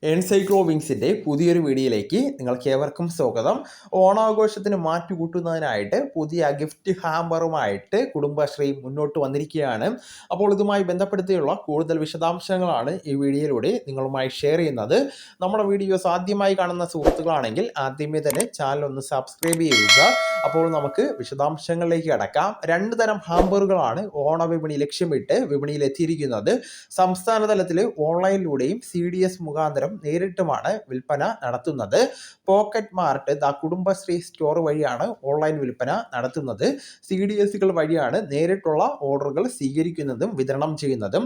എൻസൈക്ലോവിങ്സിൻ്റെ പുതിയൊരു വീഡിയോയിലേക്ക് നിങ്ങൾക്ക് ഏവർക്കും സ്വാഗതം. ഓണാഘോഷത്തിന് മാറ്റുകൂട്ടുന്നതിനായിട്ട് പുതിയ ഗിഫ്റ്റ് ഹാമ്പറുമായിട്ട് കുടുംബശ്രീ മുന്നോട്ട് വന്നിരിക്കുകയാണ്. അപ്പോൾ ഇതുമായി ബന്ധപ്പെടുത്തിയുള്ള കൂടുതൽ വിശദാംശങ്ങളാണ് ഈ വീഡിയോയിലൂടെ നിങ്ങളുമായി ഷെയർ ചെയ്യുന്നത്. നമ്മുടെ വീഡിയോസ് ആദ്യമായി കാണുന്ന സുഹൃത്തുക്കളാണെങ്കിൽ ആദ്യമേ തന്നെ ചാനൽ ഒന്ന് സബ്സ്ക്രൈബ് ചെയ്യുക. അപ്പോൾ നമുക്ക് വിശദാംശങ്ങളിലേക്ക് കടക്കാം. രണ്ട് തരം ഹാമ്പറുകളാണ് ഓണവിപണി ലക്ഷ്യമിട്ട് വിപണിയിൽ എത്തിയിരിക്കുന്നത്. സംസ്ഥാന തലത്തിൽ ഓൺലൈനിലൂടെയും CDS മുഖാന്തരം നേരിട്ടുമാണ് വിൽപ്പന നടത്തുന്നത്. പോക്കറ്റ് മാർട്ട് കുടുംബശ്രീ സ്റ്റോർ വഴിയാണ് ഓൺലൈൻ വിൽപ്പന നടത്തുന്നത്. CDSകൾ വഴിയാണ് നേരിട്ടുള്ള ഓർഡറുകൾ സ്വീകരിക്കുന്നതും വിതരണം ചെയ്യുന്നതും.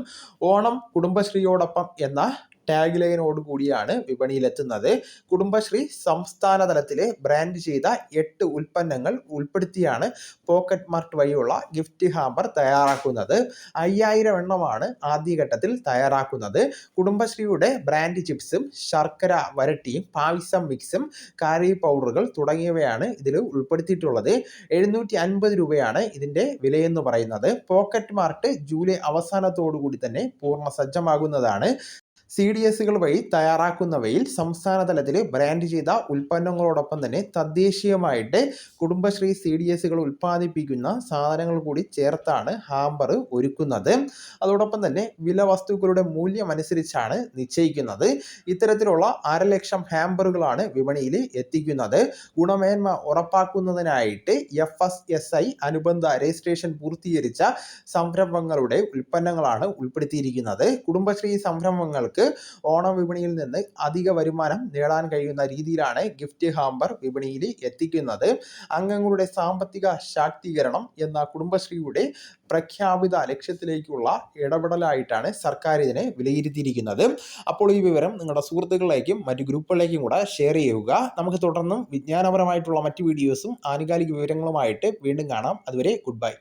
ഓണം കുടുംബശ്രീയോടൊപ്പം എന്ന ടാഗ് ലൈനോട് കൂടിയാണ് വിപണിയിലെത്തുന്നത്. കുടുംബശ്രീ സംസ്ഥാന തലത്തിലെ ബ്രാൻഡ് ചെയ്ത 8 ഉൽപ്പന്നങ്ങൾ ഉൾപ്പെടുത്തിയാണ് പോക്കറ്റ് മാർട്ട് വഴിയുള്ള ഗിഫ്റ്റ് ഹാമ്പർ തയ്യാറാക്കുന്നത്. 5000 എണ്ണമാണ് ആദ്യഘട്ടത്തിൽ തയ്യാറാക്കുന്നത്. കുടുംബശ്രീയുടെ ബ്രാൻഡ് ചിപ്സും ശർക്കര വരട്ടിയും പായസം മിക്സും കാരി പൗഡറുകൾ തുടങ്ങിയവയാണ് ഇതിൽ ഉൾപ്പെടുത്തിയിട്ടുള്ളത്. 750 രൂപയാണ് ഇതിൻ്റെ വിലയെന്ന് പറയുന്നത്. പോക്കറ്റ് മാർട്ട് ജൂലൈ അവസാനത്തോടു കൂടി തന്നെ പൂർണ്ണ സജ്ജമാകുന്നതാണ്. CDSകൾ വഴി തയ്യാറാക്കുന്നവയിൽ സംസ്ഥാന തലത്തിൽ ബ്രാൻഡ് ചെയ്ത ഉൽപ്പന്നങ്ങളോടൊപ്പം തന്നെ തദ്ദേശീയമായിട്ട് കുടുംബശ്രീ CDSകൾ ഉൽപ്പാദിപ്പിക്കുന്ന സാധനങ്ങൾ കൂടി ചേർത്താണ് ഹാമ്പർ ഒരുക്കുന്നത്. അതോടൊപ്പം തന്നെ വില വസ്തുക്കളുടെ മൂല്യം അനുസരിച്ചാണ് നിശ്ചയിക്കുന്നത്. ഇത്തരത്തിലുള്ള 500,000 ഹാമ്പറുകളാണ് വിപണിയിൽ എത്തിക്കുന്നത്. ഗുണമേന്മ ഉറപ്പാക്കുന്നതിനായിട്ട് FSSI അനുബന്ധ രജിസ്ട്രേഷൻ പൂർത്തീകരിച്ച സംരംഭങ്ങളുടെ ഉൽപ്പന്നങ്ങളാണ് ഉൾപ്പെടുത്തിയിരിക്കുന്നത്. കുടുംബശ്രീ സംരംഭങ്ങൾക്ക് ഓണം വിപണിയിൽ നിന്ന് അധിക വരുമാനം നേടാൻ കഴിയുന്ന രീതിയിലാണ് ഗിഫ്റ്റ് ഹാമ്പർ വിപണിയിൽ എത്തിക്കുന്നത്. അംഗങ്ങളുടെ സാമ്പത്തിക ശാക്തീകരണം എന്ന കുടുംബശ്രീയുടെ പ്രഖ്യാപിത ലക്ഷ്യത്തിലേക്കുള്ള ഇടപെടലായിട്ടാണ് സർക്കാർ ഇതിനെ വിലയിരുത്തിയിരിക്കുന്നത്. അപ്പോൾ ഈ വിവരം നിങ്ങളുടെ സുഹൃത്തുക്കളിലേക്കും മറ്റു ഗ്രൂപ്പുകളിലേക്കും കൂടെ ഷെയർ ചെയ്യുക. നമുക്ക് തുടർന്നും വിജ്ഞാനപരമായിട്ടുള്ള മറ്റു വീഡിയോസും ആനുകാലിക വിവരങ്ങളുമായിട്ട് വീണ്ടും കാണാം. അതുവരെ ഗുഡ് ബൈ.